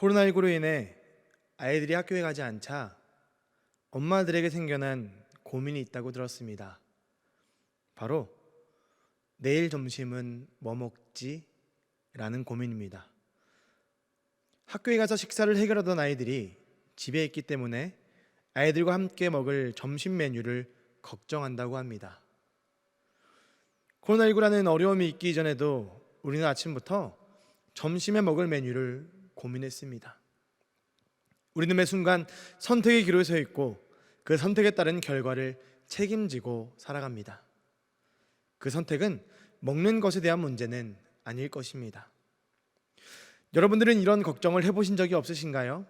코로나19로 인해 아이들이 학교에 가지 않자 엄마들에게 생겨난 고민이 있다고 들었습니다. 바로 내일 점심은 뭐 먹지? 라는 고민입니다. 학교에 가서 식사를 해결하던 아이들이 집에 있기 때문에 아이들과 함께 먹을 점심 메뉴를 걱정한다고 합니다. 코로나19라는 어려움이 있기 이전에도 우리는 아침부터 점심에 먹을 메뉴를 고민했습니다. 우리는 매 순간 선택의 기로에 서 있고 그 선택에 따른 결과를 책임지고 살아갑니다. 그 선택은 먹는 것에 대한 문제는 아닐 것입니다. 여러분들은 이런 걱정을 해보신 적이 없으신가요?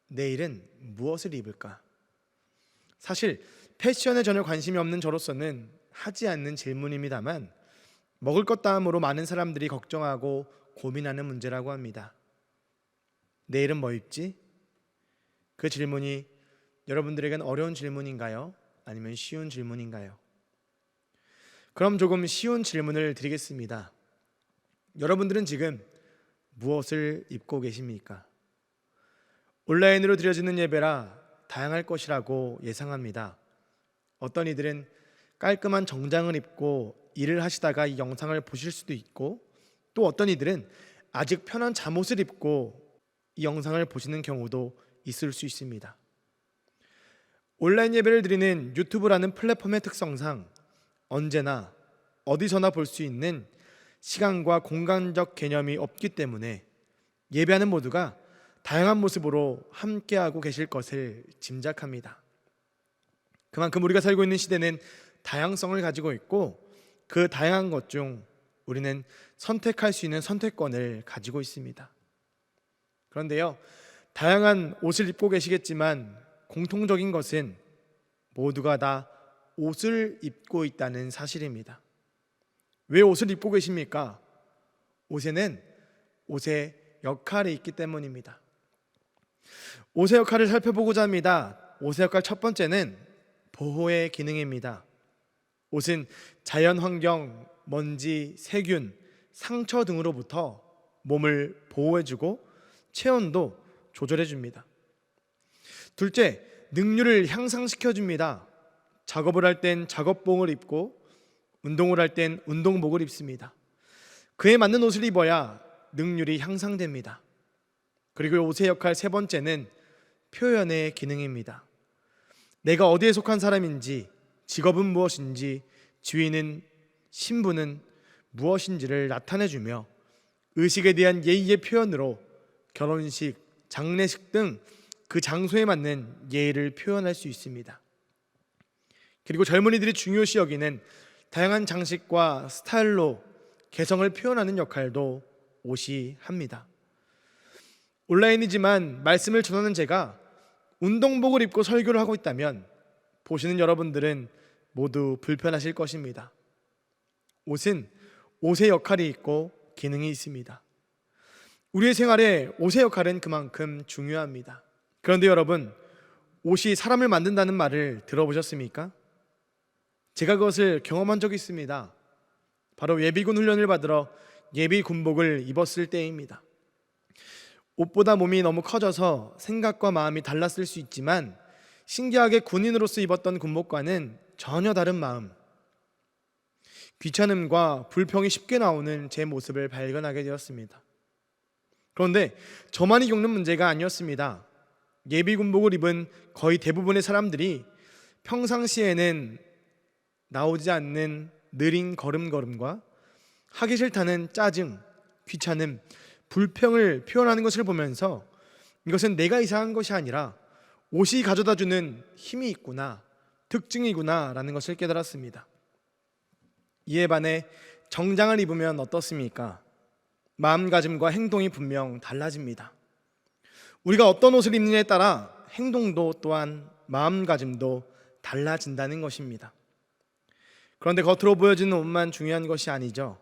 내일은 무엇을 입을까? 사실 패션에 전혀 관심이 없는 저로서는 하지 않는 질문입니다만 먹을 것 다음으로 많은 사람들이 걱정하고 고민하는 문제라고 합니다. 내일은 뭐 입지? 그 질문이 여러분들에겐 어려운 질문인가요? 아니면 쉬운 질문인가요? 그럼 조금 쉬운 질문을 드리겠습니다. 여러분들은 지금 무엇을 입고 계십니까? 온라인으로 드려지는 예배라 다양할 것이라고 예상합니다. 어떤 이들은 깔끔한 정장을 입고 일을 하시다가 이 영상을 보실 수도 있고, 또 어떤 이들은 아직 편한 잠옷을 입고 이 영상을 보시는 경우도 있을 수 있습니다. 온라인 예배를 드리는 유튜브라는 플랫폼의 특성상 언제나 어디서나 볼 수 있는 시간과 공간적 개념이 없기 때문에 예배하는 모두가 다양한 모습으로 함께하고 계실 것을 짐작합니다. 그만큼 우리가 살고 있는 시대는 다양성을 가지고 있고 그 다양한 것 중 우리는 선택할 수 있는 선택권을 가지고 있습니다. 그런데요, 다양한 옷을 입고 계시겠지만 공통적인 것은 모두가 다 옷을 입고 있다는 사실입니다. 왜 옷을 입고 계십니까? 옷에는 옷의 역할이 있기 때문입니다. 옷의 역할을 살펴보고자 합니다. 옷의 역할 첫 번째는 보호의 기능입니다. 옷은 자연 환경, 먼지, 세균, 상처 등으로부터 몸을 보호해주고 체온도 조절해줍니다. 둘째, 능률을 향상시켜줍니다. 작업을 할 땐 작업복을 입고 운동을 할 땐 운동복을 입습니다. 그에 맞는 옷을 입어야 능률이 향상됩니다. 그리고 옷의 역할 세 번째는 표현의 기능입니다. 내가 어디에 속한 사람인지, 직업은 무엇인지, 지위는, 신분은 무엇인지를 나타내주며 의식에 대한 예의의 표현으로 결혼식, 장례식 등 그 장소에 맞는 예의를 표현할 수 있습니다. 그리고 젊은이들이 중요시 여기는 다양한 장식과 스타일로 개성을 표현하는 역할도 옷이 합니다. 온라인이지만 말씀을 전하는 제가 운동복을 입고 설교를 하고 있다면 보시는 여러분들은 모두 불편하실 것입니다. 옷은 옷의 역할이 있고 기능이 있습니다. 우리의 생활에 옷의 역할은 그만큼 중요합니다. 그런데 여러분, 옷이 사람을 만든다는 말을 들어보셨습니까? 제가 그것을 경험한 적이 있습니다. 바로 예비군 훈련을 받으러 예비 군복을 입었을 때입니다. 옷보다 몸이 너무 커져서 생각과 마음이 달랐을 수 있지만 신기하게 군인으로서 입었던 군복과는 전혀 다른 마음, 귀찮음과 불평이 쉽게 나오는 제 모습을 발견하게 되었습니다. 그런데 저만이 겪는 문제가 아니었습니다. 예비 군복을 입은 거의 대부분의 사람들이 평상시에는 나오지 않는 느린 걸음걸음과 하기 싫다는 짜증, 귀찮음, 불평을 표현하는 것을 보면서 이것은 내가 이상한 것이 아니라 옷이 가져다주는 힘이 있구나, 특징이구나 라는 것을 깨달았습니다. 이에 반해 정장을 입으면 어떻습니까? 마음가짐과 행동이 분명 달라집니다. 우리가 어떤 옷을 입느냐에 따라 행동도 또한 마음가짐도 달라진다는 것입니다. 그런데 겉으로 보여지는 옷만 중요한 것이 아니죠.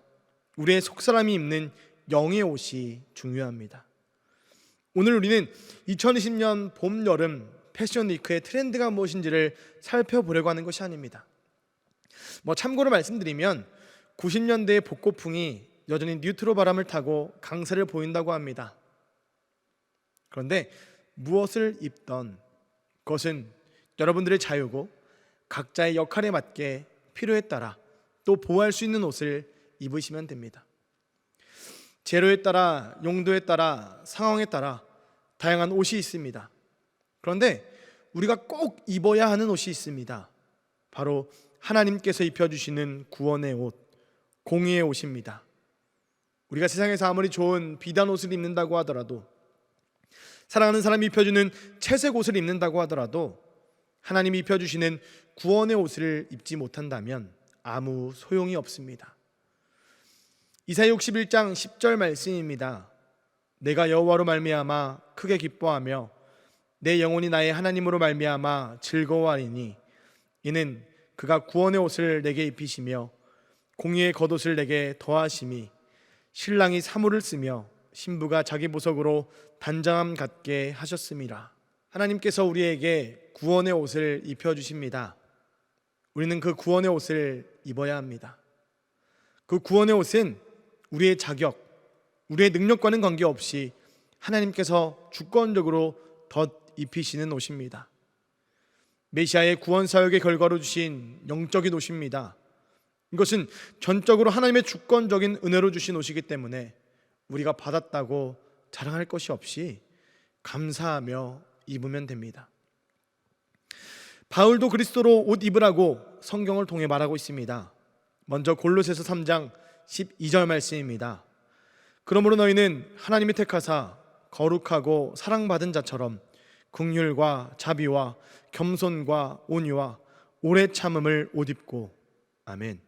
우리의 속사람이 입는 영의 옷이 중요합니다. 오늘 우리는 2020년 봄, 여름 패션 위크의 트렌드가 무엇인지를 살펴보려고 하는 것이 아닙니다. 참고로 말씀드리면 90년대의 복고풍이 여전히 뉴트로 바람을 타고 강세를 보인다고 합니다. 그런데 무엇을 입던 그것은 여러분들의 자유고 각자의 역할에 맞게 필요에 따라 또 보호할 수 있는 옷을 입으시면 됩니다. 재료에 따라, 용도에 따라, 상황에 따라 다양한 옷이 있습니다. 그런데 우리가 꼭 입어야 하는 옷이 있습니다. 바로 하나님께서 입혀주시는 구원의 옷, 공의의 옷입니다. 우리가 세상에서 아무리 좋은 비단 옷을 입는다고 하더라도, 사랑하는 사람이 입혀주는 채색 옷을 입는다고 하더라도 하나님이 입혀주시는 구원의 옷을 입지 못한다면 아무 소용이 없습니다. 이사야 61장 10절 말씀입니다. 내가 여호와로 말미암아 크게 기뻐하며 내 영혼이 나의 하나님으로 말미암아 즐거워하리니 이는 그가 구원의 옷을 내게 입히시며 공의의 겉옷을 내게 더하심이 신랑이 사물을 쓰며 신부가 자기 보석으로 단장함 갖게 하셨음이라. 하나님께서 우리에게 구원의 옷을 입혀주십니다. 우리는 그 구원의 옷을 입어야 합니다. 그 구원의 옷은 우리의 자격, 우리의 능력과는 관계없이 하나님께서 주권적으로 덧 입히시는 옷입니다. 메시아의 구원 사역의 결과로 주신 영적인 옷입니다. 이것은 전적으로 하나님의 주권적인 은혜로 주신 옷이기 때문에 우리가 받았다고 자랑할 것이 없이 감사하며 입으면 됩니다. 바울도 그리스도로 옷 입으라고 성경을 통해 말하고 있습니다. 먼저 골로새서 3장 12절 말씀입니다. 그러므로 너희는 하나님이 택하사 거룩하고 사랑받은 자처럼 긍휼과 자비와 겸손과 온유와 오래 참음을 옷 입고. 아멘.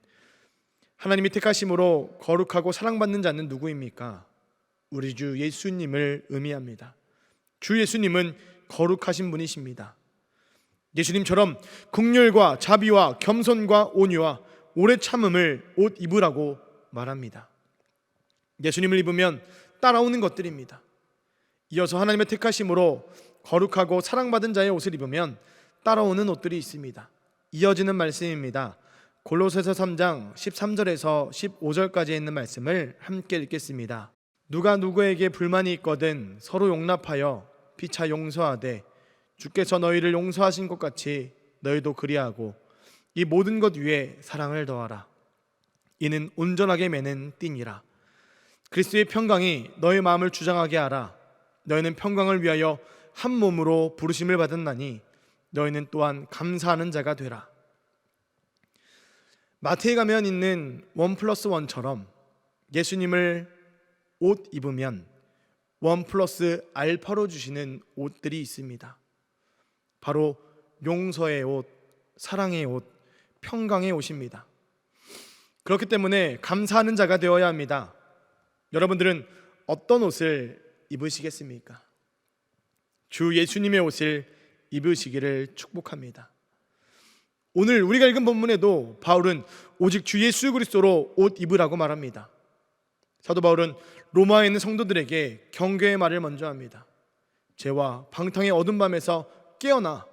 하나님이 택하심으로 거룩하고 사랑받는 자는 누구입니까? 우리 주 예수님을 의미합니다. 주 예수님은 거룩하신 분이십니다. 예수님처럼 긍휼과 자비와 겸손과 온유와 오래 참음을 옷 입으라고 말합니다. 예수님을 입으면 따라오는 것들입니다. 이어서 하나님의 택하심으로 거룩하고 사랑받은 자의 옷을 입으면 따라오는 옷들이 있습니다. 이어지는 말씀입니다. 골로새서 3장 13절에서 15절까지 있는 말씀을 함께 읽겠습니다. 누가 누구에게 불만이 있거든 서로 용납하여 피차 용서하되 주께서 너희를 용서하신 것 같이 너희도 그리하고 이 모든 것 위에 사랑을 더하라. 이는 온전하게 매는 띠니라. 그리스도의 평강이 너희 마음을 주장하게 하라. 너희는 평강을 위하여 한 몸으로 부르심을 받았나니 너희는 또한 감사하는 자가 되라. 마태에 가면 있는 1+1처럼 예수님을 옷 입으면 1+ 알파로 주시는 옷들이 있습니다. 바로 용서의 옷, 사랑의 옷, 평강의 옷입니다. 그렇기 때문에 감사하는 자가 되어야 합니다. 여러분들은 어떤 옷을 입으시겠습니까? 주 예수님의 옷을 입으시기를 축복합니다. 오늘 우리가 읽은 본문에도 바울은 오직 주 예수 그리스도로 옷 입으라고 말합니다. 사도 바울은 로마에 있는 성도들에게 경계의 말을 먼저 합니다. 죄와 방탕의 어두운 밤에서 깨어나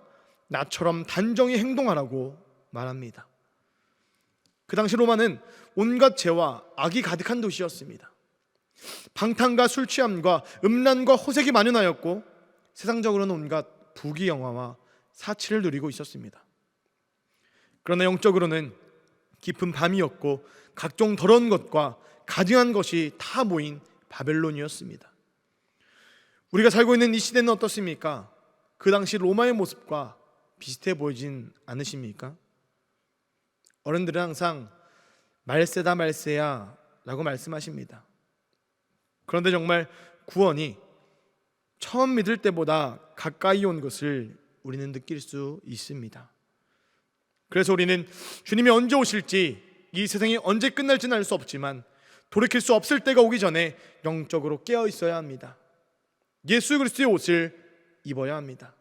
나처럼 단정히 행동하라고 말합니다. 그 당시 로마는 온갖 죄와 악이 가득한 도시였습니다. 방탕과 술 취함과 음란과 호색이 만연하였고 세상적으로는 온갖 부귀영화와 사치를 누리고 있었습니다. 그러나 영적으로는 깊은 밤이었고 각종 더러운 것과 가증한 것이 다 모인 바벨론이었습니다. 우리가 살고 있는 이 시대는 어떻습니까? 그 당시 로마의 모습과 비슷해 보이진 않으십니까? 어른들은 항상 말세다 말세야 라고 말씀하십니다. 그런데 정말 구원이 처음 믿을 때보다 가까이 온 것을 우리는 느낄 수 있습니다. 그래서 우리는 주님이 언제 오실지, 이 세상이 언제 끝날지는 알 수 없지만 돌이킬 수 없을 때가 오기 전에 영적으로 깨어 있어야 합니다. 예수 그리스도의 옷을 입어야 합니다.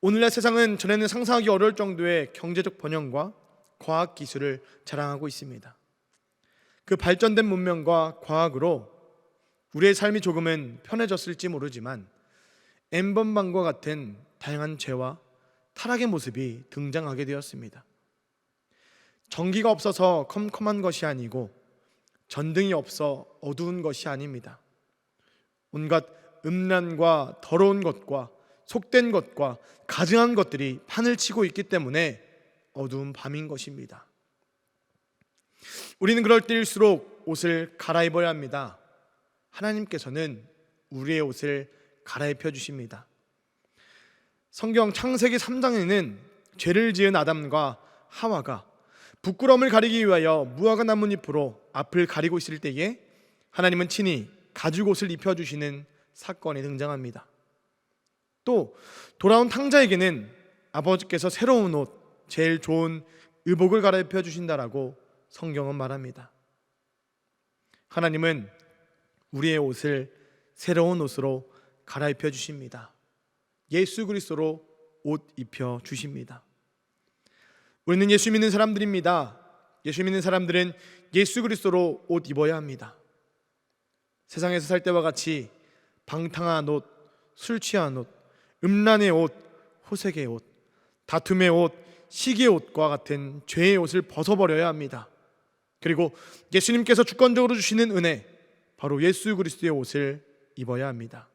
오늘날 세상은 전에는 상상하기 어려울 정도의 경제적 번영과 과학 기술을 자랑하고 있습니다. 그 발전된 문명과 과학으로 우리의 삶이 조금은 편해졌을지 모르지만 N번방과 같은 다양한 죄와 타락의 모습이 등장하게 되었습니다. 전기가 없어서 컴컴한 것이 아니고 전등이 없어 어두운 것이 아닙니다. 온갖 음란과 더러운 것과 속된 것과 가증한 것들이 판을 치고 있기 때문에 어두운 밤인 것입니다. 우리는 그럴 때일수록 옷을 갈아입어야 합니다. 하나님께서는 우리의 옷을 갈아입혀 주십니다. 성경 창세기 3장에는 죄를 지은 아담과 하와가 부끄러움을 가리기 위하여 무화과 나뭇잎으로 앞을 가리고 있을 때에 하나님은 친히 가죽옷을 입혀주시는 사건이 등장합니다. 또 돌아온 탕자에게는 아버지께서 새로운 옷, 제일 좋은 의복을 갈아입혀 주신다라고 성경은 말합니다. 하나님은 우리의 옷을 새로운 옷으로 갈아입혀 주십니다. 예수 그리스도로 옷 입혀 주십니다. 우리는 예수 믿는 사람들입니다. 예수 믿는 사람들은 예수 그리스도로 옷 입어야 합니다. 세상에서 살 때와 같이 방탕한 옷, 술 취한 옷, 음란의 옷, 호색의 옷, 다툼의 옷, 시기의 옷과 같은 죄의 옷을 벗어버려야 합니다. 그리고 예수님께서 주권적으로 주시는 은혜, 바로 예수 그리스도의 옷을 입어야 합니다.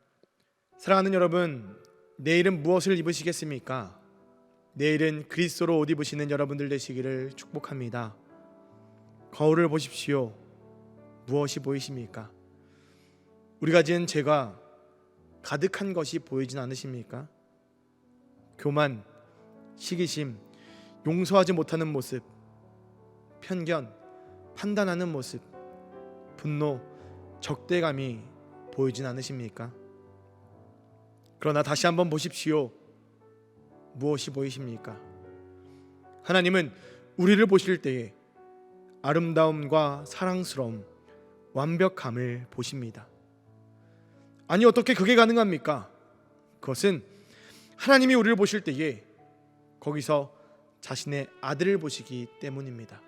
사랑하는 여러분, 내일은 무엇을 입으시겠습니까? 내일은 그리스도로 옷 입으시는 여러분들 되시기를 축복합니다. 거울을 보십시오. 무엇이 보이십니까? 우리가 지은 죄가 가득한 것이 보이진 않으십니까? 교만, 시기심, 용서하지 못하는 모습, 편견, 판단하는 모습, 분노, 적대감이 보이진 않으십니까? 그러나 다시 한번 보십시오. 무엇이 보이십니까? 하나님은 우리를 보실 때에 아름다움과 사랑스러움, 완벽함을 보십니다. 아니, 어떻게 그게 가능합니까? 그것은 하나님이 우리를 보실 때에 거기서 자신의 아들을 보시기 때문입니다.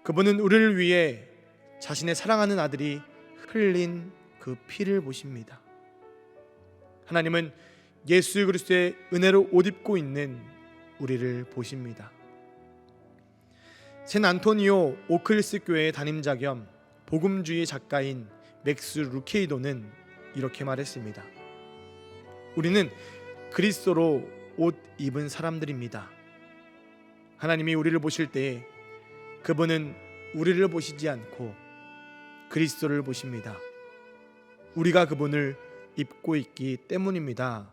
그분은 우리를 위해 자신의 사랑하는 아들이 흘린 그 피를 보십니다. 하나님은 예수 그리스도의 은혜로 옷 입고 있는 우리를 보십니다. 샌 안토니오 오클리스 교회의 담임자 겸 복음주의 작가인 맥스 루케이도는 이렇게 말했습니다. 우리는 그리스도로 옷 입은 사람들입니다. 하나님이 우리를 보실 때에 그분은 우리를 보시지 않고 그리스도를 보십니다. 우리가 그분을 입고 있기 때문입니다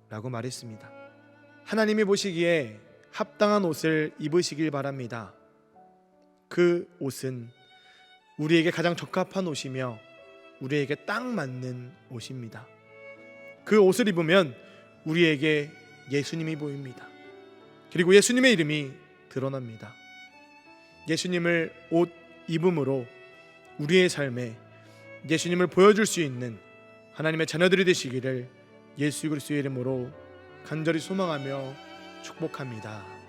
라고 말했습니다. 하나님이 보시기에 합당한 옷을 입으시길 바랍니다. 그 옷은 우리에게 가장 적합한 옷이며 우리에게 딱 맞는 옷입니다. 그 옷을 입으면 우리에게 예수님이 보입니다. 그리고 예수님의 이름이 드러납니다. 예수님을 옷 입음으로 우리의 삶에 예수님을 보여줄 수 있는 하나님의 자녀들이 되시기를 예수 그리스도의 이름으로 간절히 소망하며 축복합니다.